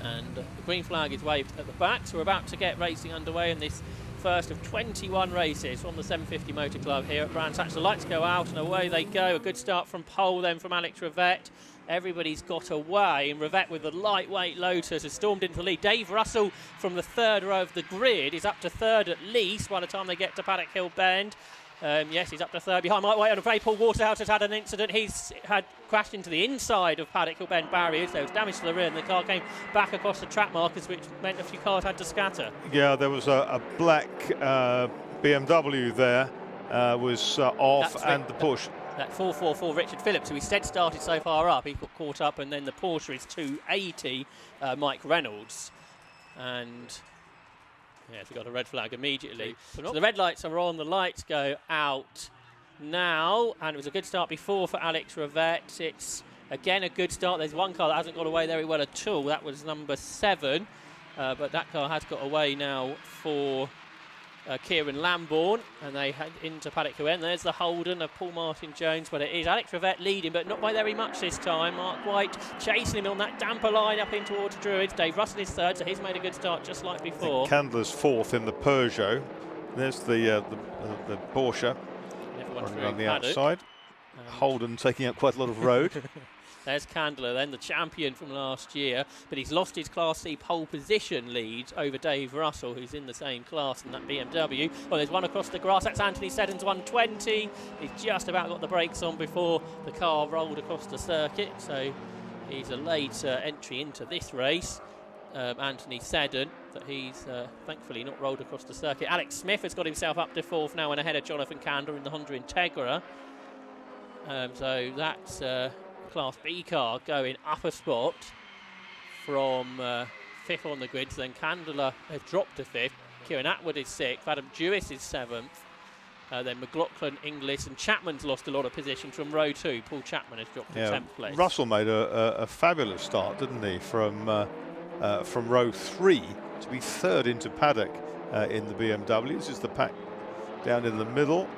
And the green flag is waved at the back, so we're about to get racing underway in this first of 21 races from the 750 Motor Club here at Brands Hatch. The lights go out and away they go. A good start from pole then from Alex Rivette. Everybody's got away, and Rivette with the lightweight Lotus has stormed into the lead. Dave Russell from the third row of the grid is up to third at least by the time they get to Paddock Hill Bend. Yes, he's up to third behind Mike White on a break. Paul Waterhouse has had an incident. He's had crashed into the inside of Paddock Hill Bend barriers. There was damage to the rear, and the car came back across the track markers, which meant a few cars had to scatter. Yeah, there was a black BMW there, was off, and the Porsche. That 444 Richard Phillips, who instead started so far up, he got caught up, and then the Porsche is 280 Mike Reynolds. And yes, we got a red flag immediately. So the red lights are on, the lights go out now, and it was a good start before for Alex Rivette. It's again a good start. There's one car that hasn't got away very well at all. That was number 7, but that car has got away now for Kieran Lambourne, and they head into Paddock Hill End. There's the Holden of Paul Martin Jones, but it is Alex Rivette leading, but not by very much this time. Mark White chasing him on that damper line up in towards Druids. Dave Russell is third, so he's made a good start just like before. Candler's fourth in the Peugeot. There's the Porsche running on the outside. Holden taking up quite a lot of road. There's Candler, then the champion from last year, but he's lost his Class C pole position lead over Dave Russell, who's in the same class in that BMW. Well, there's one across the grass. That's Anthony Seddon's 120. He's just about got the brakes on before the car rolled across the circuit, so he's a late entry into this race. Anthony Seddon, that he's thankfully not rolled across the circuit. Alex Smith has got himself up to fourth now and ahead of Jonathan Candler in the Honda Integra. So that's Class B car going up a spot from 5th on the grid. So then Candler has dropped to 5th. Kieran Atwood is 6th. Adam Jewis is 7th. Then McLaughlin, Inglis, and Chapman's lost a lot of position from row 2. Paul Chapman has dropped to 10th place. Russell made a fabulous start, didn't he, from row 3 to be third into paddock in the BMW. This is the pack down in the middle.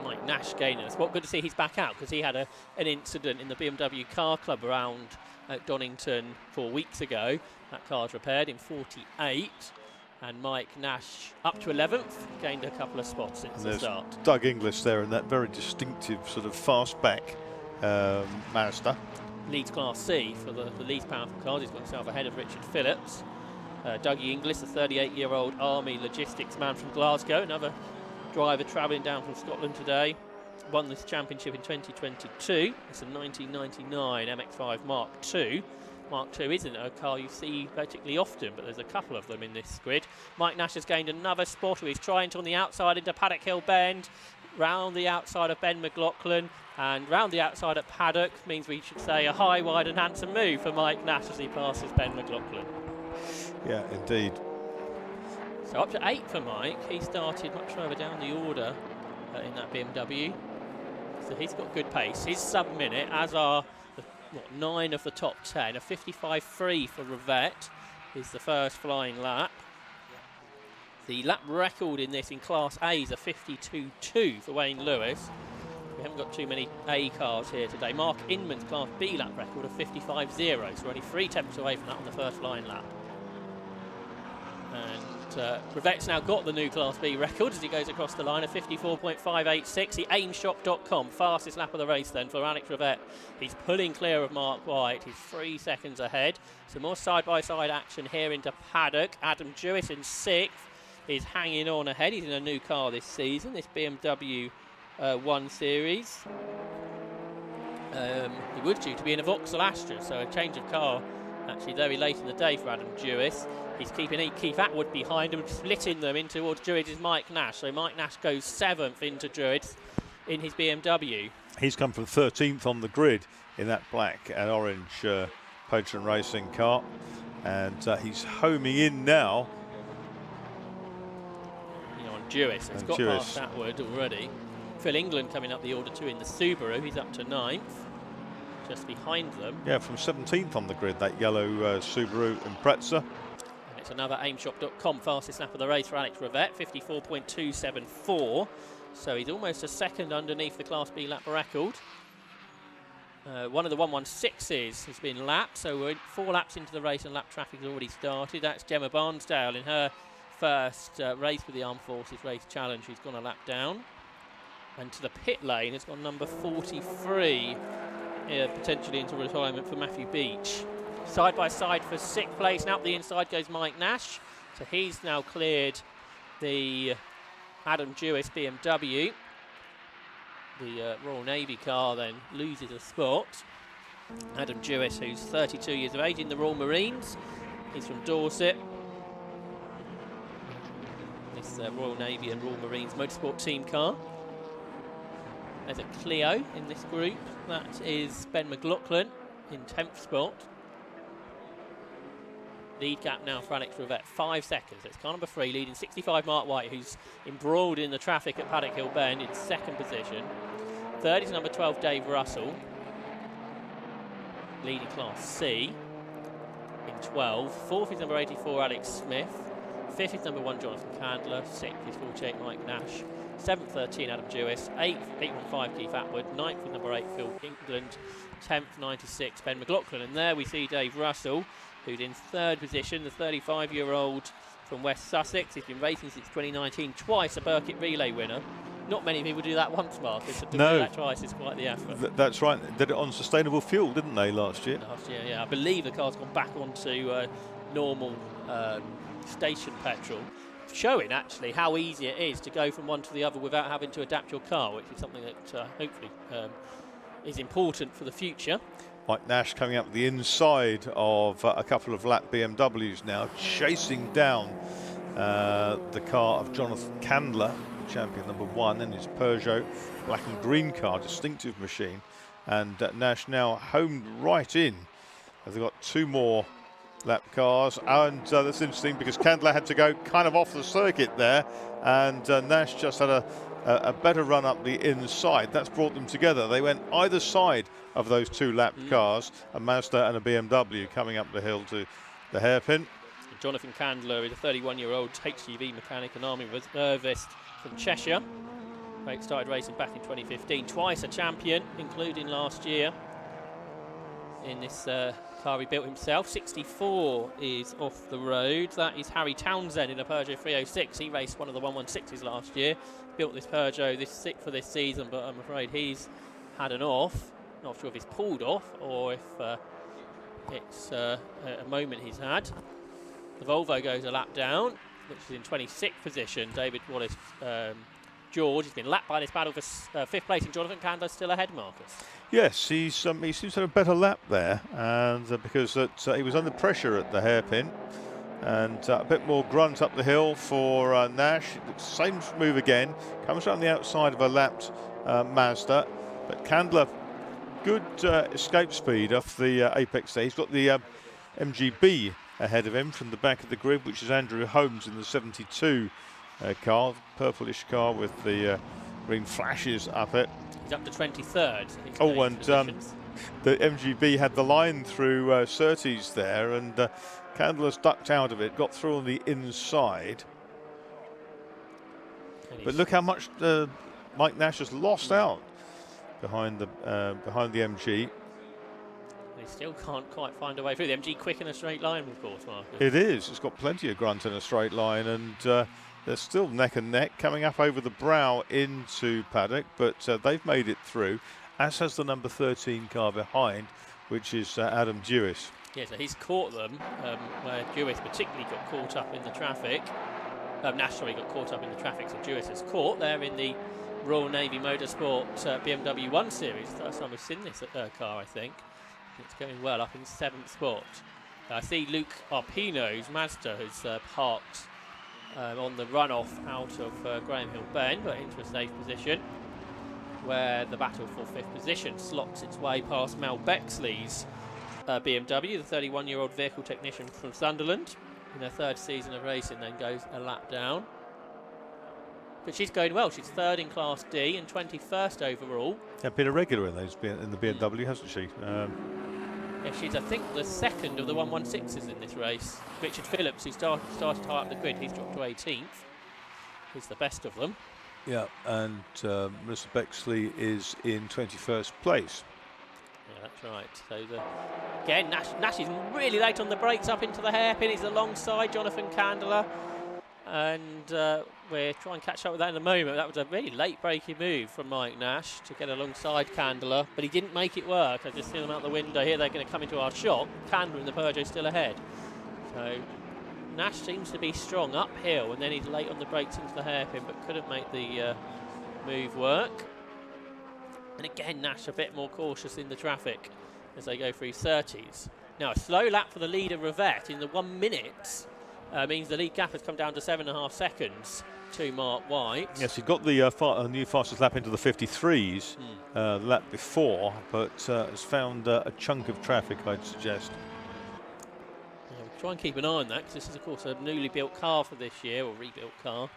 Mike Nash gaining us. Well, good to see he's back out, because he had an incident in the BMW Car Club around Donington 4 weeks ago. That car's repaired in 48, and Mike Nash up to 11th, gained a couple of spots since the start. Doug Inglis there in that very distinctive sort of fastback Mazda. Leads Class C for the least powerful cars. He's got himself ahead of Richard Phillips. Dougie Inglis, the 38-year-old Army logistics man from Glasgow, another driver travelling down from Scotland today, won this championship in 2022. It's a 1999 MX-5 Mark II. Mark II isn't a car you see particularly often, but there's a couple of them in this grid. Mike Nash has gained another spot. He's trying to on the outside into Paddock Hill Bend, round the outside of Ben McLaughlin, and round the outside at Paddock. Means we should say a high, wide and handsome move for Mike Nash as he passes Ben McLaughlin. Yeah, indeed. So up to 8 for Mike. He started much further down the order in that BMW. So he's got good pace. He's sub-minute, as are 9 of the top 10. A 55.3 for Rivette is the first flying lap. The lap record in this in Class A is a 52.2 for Wayne Lewis. We haven't got too many A cars here today. Mark Inman's Class B lap record of 55.0. So we're only 3 tenths away from that on the first flying lap. And Rivette's now got the new Class B record as he goes across the line of 54.586. The aimshop.com fastest lap of the race then for Alex Rivette. He's pulling clear of Mark White. He's 3 seconds ahead. Some more side-by-side action here into paddock. Adam Jewis in 6th is hanging on ahead. He's in a new car this season, this BMW 1 Series. He was due to be in a Vauxhall Astra, so a change of car actually very late in the day for Adam Jewis. He's keeping Keith Atwood behind him, splitting them in towards Druids is Mike Nash. So Mike Nash goes 7th into Druids in his BMW. He's come from 13th on the grid in that black and orange Patron Racing car. And he's homing in now. On Jewis. It's got past Atwood already. Phil England coming up the order 2 in the Subaru. He's up to 9th. Just behind them. Yeah, from 17th on the grid, that yellow Subaru Impreza. It's another aimshop.com fastest lap of the race for Alex Rivette, 54.274. So he's almost a second underneath the Class B lap record. One of the 116s has been lapped, so we're 4 laps into the race and lap traffic has already started. That's Gemma Barnsdale in her first race with the Armed Forces Race Challenge, who's gone a lap down. And to the pit lane has gone number 43, potentially into retirement for Matthew Beach. Side by side for 6th place, and up the inside goes Mike Nash. So he's now cleared the Adam Jewis BMW. The Royal Navy car then loses a spot. Adam Jewis, who's 32 years of age, in the Royal Marines. He's from Dorset. This Royal Navy and Royal Marines motorsport team car. There's a Clio in this group. That is Ben McLaughlin in 10th spot. Lead gap now for Alex Rivette, 5 seconds. It's car number 3, leading 65 Mark White, who's embroiled in the traffic at Paddock Hill Bend in 2nd position. 3rd is number 12, Dave Russell, leading Class C in 12. 4th is number 84, Alex Smith. 5th is number 1, Jonathan Candler. 6th is 48, Mike Nash. 7th, 13, Adam Jewis. 8th, 815, Keith Atwood. 9th with number 8, Phil England. 10th, 96, Ben McLaughlin. And there we see Dave Russell, who's in 3rd position, the 35-year-old from West Sussex. He's been racing since 2019, twice a Burkitt Relay winner. Not many people do that once, Marcus. To do that twice is quite the effort. That's right. They did it on sustainable fuel, didn't they, last year? Last year, yeah. I believe the car's gone back onto normal station petrol, showing actually how easy it is to go from one to the other without having to adapt your car, which is something that hopefully is important for the future. Mike Nash coming up the inside of a couple of lap BMWs now, chasing down the car of Jonathan Candler, champion number 1, and his Peugeot black and green car, distinctive machine. And Nash now homed right in. They've got 2 more lap cars, and that's interesting because Candler had to go kind of off the circuit there, and Nash just had a better run up the inside. That's brought them together. They went either side of those 2 lap cars, a Mazda and a BMW, coming up the hill to the hairpin. Jonathan Candler is a 31-year-old HGV mechanic and Army reservist from Cheshire. He started racing back in 2015, twice a champion, including last year in this car he built himself. 64 is off the road. That is Harry Townsend in a Peugeot 306. He raced one of the 116s last year. Built this Peugeot for this season, but I'm afraid he's had an off. Not sure if he's pulled off or if it's a moment he's had. The Volvo goes a lap down, which is in 26th position. David Wallace George has been lapped by this battle for 5th place, and Jonathan Candler still ahead, Marcus. Yes, he seems to have a better lap there, and because he was under pressure at the hairpin, and a bit more grunt up the hill for Nash. Same move again, comes around the outside of a lapped Mazda, but Candler, good escape speed off the apex there. He's got the MGB ahead of him from the back of the grid, which is Andrew Holmes in the 72 car, purplish car with the green flashes up it. He's up to 23rd. Oh, and the MGB had the line through Surtees there, and Candler's ducked out of it, got through on the inside. But look how much Mike Nash has lost out behind the MG. They still can't quite find a way through. The MG quick in a straight line, of course, Marcus. It is. It's got plenty of grunt in a straight line, and they're still neck and neck, coming up over the brow into paddock, but they've made it through, as has the number 13 car behind, which is Adam Jewis. Yeah, so he's caught them, where Jewis particularly got caught up in the traffic. Nash, sorry, got caught up in the traffic, so Jewis is caught there in the Royal Navy Motorsport BMW 1 Series. First time we've seen this car, I think. It's going well, up in 7th spot. I see Luke Arpino's Mazda has parked on the runoff out of Graham Hill Bend, but into a safe position, where the battle for 5th position slots its way past Mel Bexley's BMW, the 31-year-old vehicle technician from Sunderland, in her 3rd season of racing, then goes a lap down. But she's going well. She's 3rd in Class D and 21st overall. Yeah, been a regular in the BMW, hasn't she? Yeah, she's, I think, the 2nd of the 116s in this race. Richard Phillips, who started high up the grid, he's dropped to 18th. He's the best of them. Yeah, and Mr. Bexley is in 21st place. Yeah, that's right. So again, Nash is really late on the brakes up into the hairpin. He's alongside Jonathan Candler. And we'll try and catch up with that in a moment. That was a really late braking move from Mike Nash to get alongside Candler, but he didn't make it work. I just see them out the window here. They're going to come into our shot. Candler and the Peugeot still ahead. So Nash seems to be strong uphill, and then he's late on the brakes into the hairpin, but couldn't make the move work. And again, Nash a bit more cautious in the traffic as they go through 30s. Now, a slow lap for the leader, Rivette, in the 1 minute. Means the lead gap has come down to 7.5 seconds to Mark White. Yes, he got the new fastest lap into the 53s the lap before, but has found a chunk of traffic, I'd suggest. Yeah, we'll try and keep an eye on that, because this is, of course, a newly built car for this year, or rebuilt car.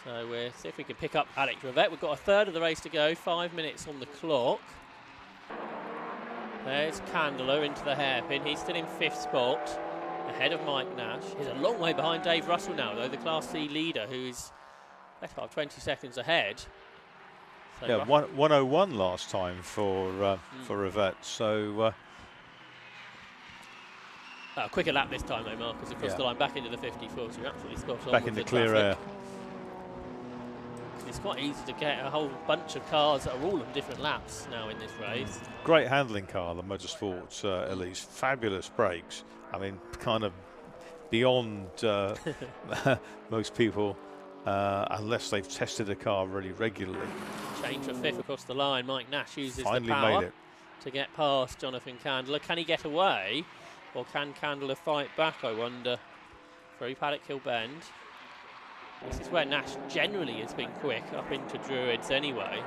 So we'll see if we can pick up Alex Rivette. We've got a third of the race to go, 5 minutes on the clock. There's Candler into the hairpin. He's still in 5th spot, ahead of Mike Nash. He's a long way behind Dave Russell now, though, the Class C leader, who's best part of 20 seconds ahead. So yeah, 101 last time for Rivette. So quicker lap this time, though, Marcus, across the line, back into the 54. So you're absolutely spot on. Back into clear air. It's quite easy to get a whole bunch of cars that are all on different laps now in this race. Great handling car, the Motorsports Elise. Fabulous brakes. I mean, kind of beyond most people, unless they've tested a car really regularly. Change for 5th across the line. Mike Nash uses Finally the power made it to get past Jonathan Candler. Can he get away, or can Candler fight back, I wonder, through Paddock Hill Bend? This is where Nash generally has been quick, up into Druids anyway.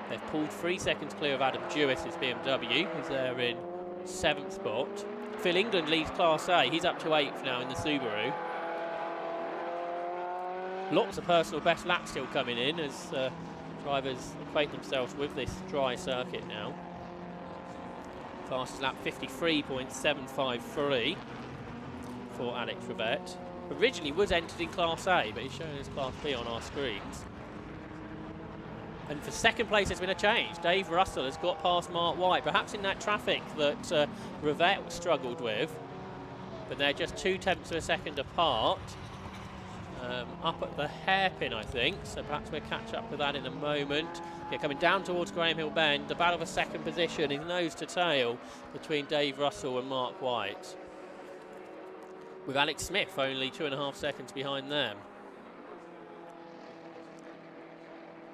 They've pulled 3 seconds clear of Adam Jewis' BMW, who's there in 7th spot. Phil England leads Class A. He's up to 8th now in the Subaru. Lots of personal best laps still coming in as drivers acquaint themselves with this dry circuit now. Fastest lap 53.753 for Alex Rivette. Originally was entered in Class A, but he's showing as Class B on our screens. And for second place, there's been a change. Dave Russell has got past Mark White, perhaps in that traffic that Rivette struggled with. But they're just 0.2 of a second apart. Up at the hairpin, I think. So perhaps we'll catch up with that in a moment. Yeah, coming down towards Graham Hill Bend, the battle for second position is nose to tail between Dave Russell and Mark White, with Alex Smith only 2.5 seconds behind them.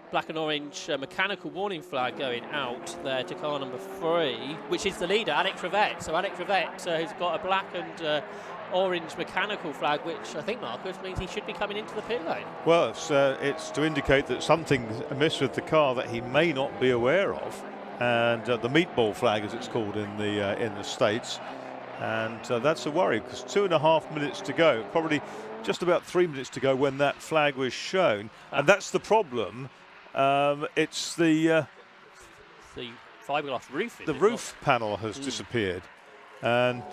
Black and orange mechanical warning flag going out there to car number 3, which is the leader, Alex Rivette. So Alex Rivette has got a black and orange mechanical flag, which I think, Marcus, means he should be coming into the pit lane. Well, it's to indicate that something's amiss with the car that he may not be aware of, and the meatball flag, as it's called in the States. And that's a worry, because 2.5 minutes to go, probably just about 3 minutes to go when that flag was shown. And that's the problem. It's the fiberglass roof. The roof panel has disappeared. And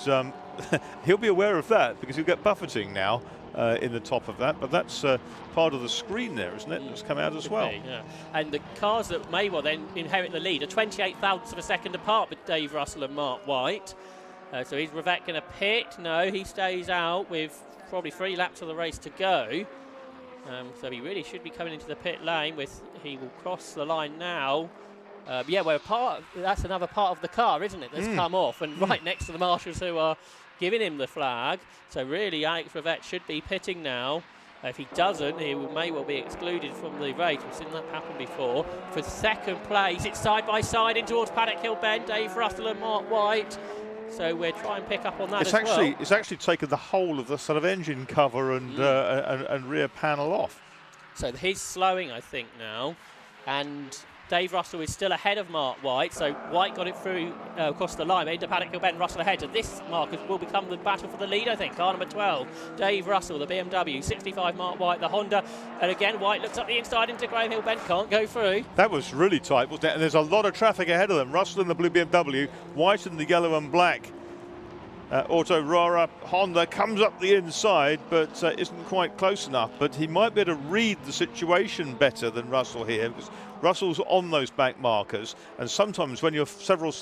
he'll be aware of that, because he'll get buffeting now in the top of that. But that's part of the screen there, isn't it? That's come out as well. Yeah. And the cars that may well then inherit the lead are 28 thousandths of a second apart with Dave Russell and Mark White. So is Rivette going to pit? No, he stays out with probably 3 laps of the race to go. So he really should be coming into the pit lane. He will cross the line now. That's another part of the car, isn't it, that's come off, and right next to the marshals who are giving him the flag. So really, Alex Rivette should be pitting now. If he doesn't, he may well be excluded from the race. We've seen that happen before. For second place, it's side by side in towards Paddock Hill Bend, Dave Russell and Mark White. So we'll try and pick up on that It's actually taken the whole of the sort of engine cover and rear panel off. So he's slowing, I think, now. And Dave Russell is still ahead of Mark White. So White got it through across the line, into Paddock Hill Bend, Russell ahead. So this, Marcus, will become the battle for the lead, I think. Car number 12, Dave Russell, the BMW. 65, Mark White, the Honda. And again, White looks up the inside into Graham Hill Bend. Can't go through. That was really tight, wasn't it? And there's a lot of traffic ahead of them. Russell in the blue BMW, White in the yellow and black. Auto Rara Honda comes up the inside, but isn't quite close enough. But he might be able to read the situation better than Russell here, because Russell's on those back markers, and sometimes when you're several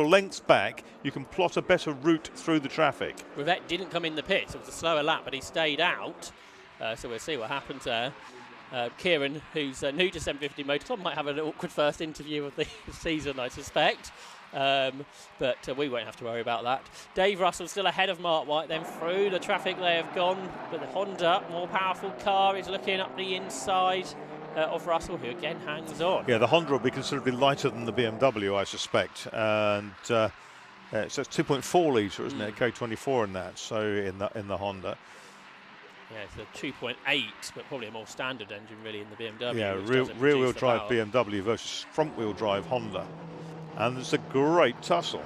lengths back, you can plot a better route through the traffic. Rivette didn't come in the pits. It was a slower lap, but he stayed out. So we'll see what happens there. Kieran, who's new to 750 Motoclub, might have an awkward first interview of the season, I suspect. But we won't have to worry about that. Dave Russell still ahead of Mark White, then through the traffic they have gone, but the Honda, more powerful car, is looking up the inside of Russell, who again hangs on. Yeah, the Honda will be considerably lighter than the BMW, I suspect, and so it's 2.4 litre, isn't it? K24 in that, so in the Honda. Yeah, it's a 2.8, but probably a more standard engine really in the BMW. Yeah, rear-wheel drive BMW versus front-wheel drive Honda. And it's a great tussle.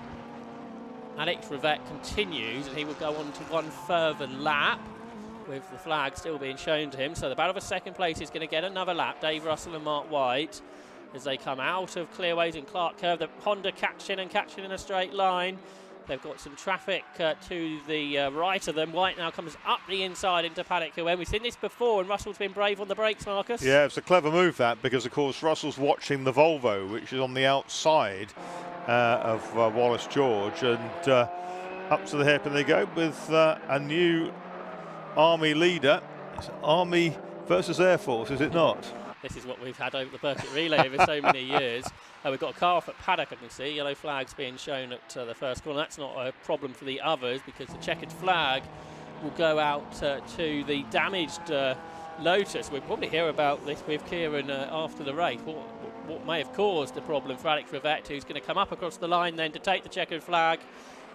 Alex Rivette continues, and he will go on to one further lap with the flag still being shown to him. So the battle for second place is going to get another lap. Dave Russell and Mark White as they come out of Clearways and Clark Curve. The Honda catching in a straight line. They've got some traffic to the right of them. White now comes up the inside into Paddock Hill. We've seen this before, and Russell's been brave on the brakes, Marcus. Yeah, it's a clever move, that, because, of course, Russell's watching the Volvo, which is on the outside of Wallace George, and up to the hairpin they go with a new Army leader. It's Army versus Air Force, is it not? This is what we've had over the Circuit Relay over so many years. We've got a car off at Paddock, I can see. Yellow flags being shown at the first corner. That's not a problem for the others, because the checkered flag will go out to the damaged Lotus. We'll probably hear about this with Kieran after the race. What may have caused the problem for Alex Rivette, who's going to come up across the line then to take the checkered flag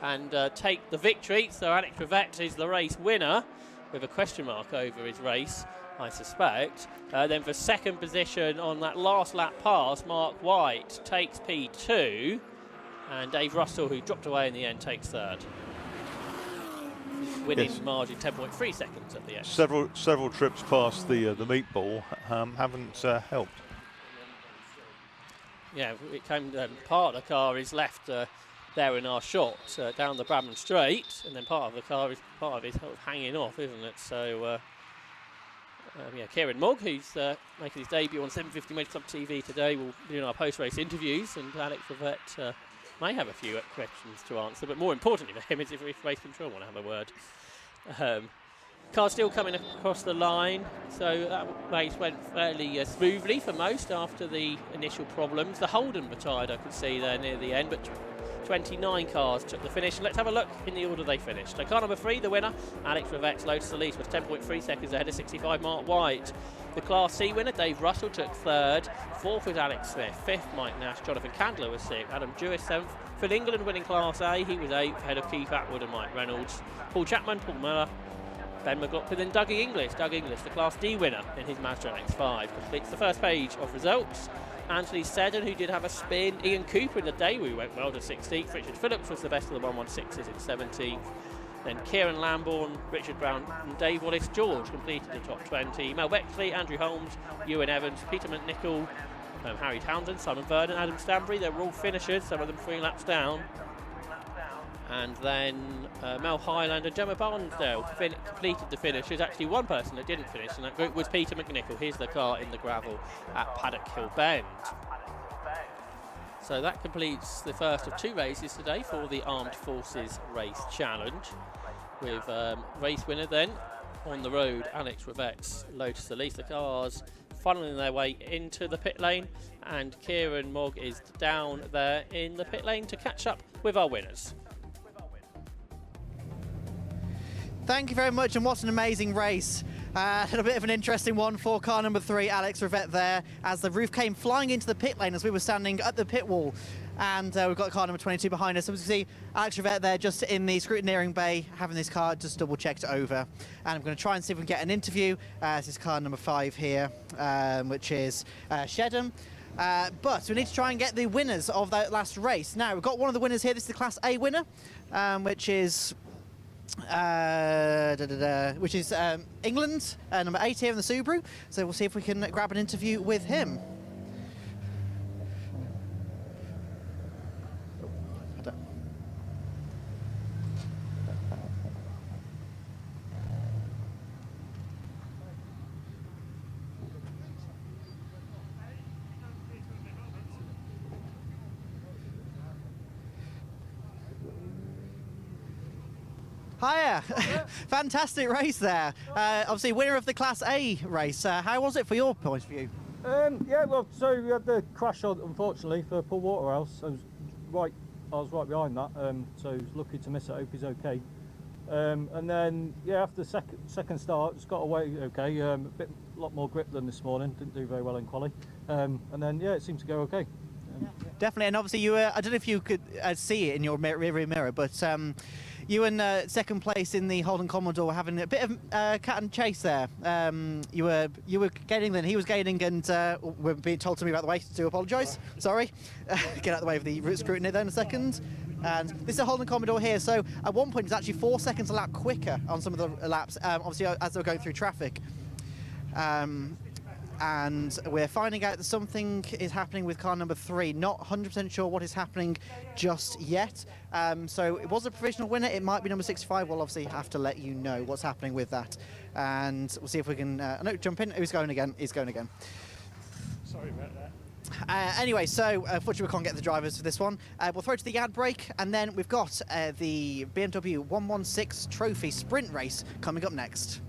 and take the victory. So Alex Rivette is the race winner, with a question mark over his race, I suspect. Then for second position on that last lap pass, Mark White takes P2, and Dave Russell, who dropped away in the end, takes third. Winning margin 10.3 seconds at the end. Several trips past the meatball haven't helped. Yeah, it came. Part of the car is left there in our shot down the Bramham Straight, and then part of the car is sort of hanging off, isn't it? So. Kieran Mogg, who's making his debut on 750 Motoclub TV today, will be doing our post-race interviews, and Alex Rivette may have a few questions to answer, but more importantly for him is if race control want to have a word. Car still coming across the line, so that race went fairly smoothly for most after the initial problems. The Holden retired, I could see there near the end, but 29 cars took the finish. Let's have a look in the order they finished. So car number 3, the winner, Alex Rivette's Lotus Elise, was 10.3 seconds ahead of 65 Mark White. The Class C winner, Dave Russell, took 3rd. 4th was Alex Smith. 5th, Mike Nash. Jonathan Candler was 6th. Adam Jewis 7th. Phil England winning Class A. He was 8th, ahead of Keith Atwood and Mike Reynolds. Paul Chapman, Paul Miller, Ben McLaughlin, and Dougie English. Doug English, the Class D winner in his Mazda MX-5, completes the first page of results. Anthony Seddon, who did have a spin. Ian Cooper in the Daewoo went well to 16th. Richard Phillips was the best of the 116s in 17th. Then Kieran Lambourne, Richard Brown and Dave Wallace George completed the top 20. Mel Bexley, Andrew Holmes, Ewan Evans, Peter McNichol, Harry Townsend, Simon Vernon, Adam Stanbury. They were all finishers, some of them 3 laps down. And then Mel Highland and Gemma Barnsdale completed the finish. There's actually one person that didn't finish, and that group was Peter McNichol. Here's the car in the gravel at Paddock Hill Bend. So that completes the first of 2 races today for the Armed Forces Race Challenge, with race winner then on the road, Alex Rivette's Lotus Elise. The cars funneling their way into the pit lane, and Kieran Mogg is down there in the pit lane to catch up with our winners. Thank you very much, and what an amazing race. A little bit of an interesting one for car number 3, Alex Rivette there, as the roof came flying into the pit lane as we were standing at the pit wall. And we've got car number 22 behind us. So as you can see, Alex Rivette there just in the scrutineering bay, having this car just double checked over. And I'm going to try and see if we can get an interview. This is car number 5 here, which is Shedham. But we need to try and get the winners of that last race. Now, we've got one of the winners here. This is the Class A winner, which is England, number 8 here in the Subaru. So we'll see if we can grab an interview with him. Hiya. Fantastic race there. Obviously, winner of the Class A race. How was it for your point of view? Yeah, well, so we had the crash on, unfortunately, for Paul Waterhouse. I was right behind that, so I was lucky to miss it. I hope he's okay. And then, yeah, after the second start, just got away okay. A lot more grip than this morning. Didn't do very well in quali. And then, yeah, it seemed to go okay. Definitely, and obviously you I don't know if you could see it in your rear mirror, but you and second place in the Holden Commodore were having a bit of cat and chase there. You were gaining, then he was gaining, and we're being told to move out the way to apologise. Sorry. Get out the way of the route scrutiny then a second. And this is a Holden Commodore here, so at one point it's actually 4 seconds a lap quicker on some of the laps, obviously as they were going through traffic. And we're finding out that something is happening with car number 3. Not 100% sure what is happening just yet. So it was a provisional winner. It might be number 65. We'll obviously have to let you know what's happening with that. And we'll see if we can... no, jump in. Who's going again? He's going again. Sorry about that. Anyway, so unfortunately we can't get the drivers for this one. We'll throw to the ad break, and then we've got the BMW 116 Trophy Sprint Race coming up next.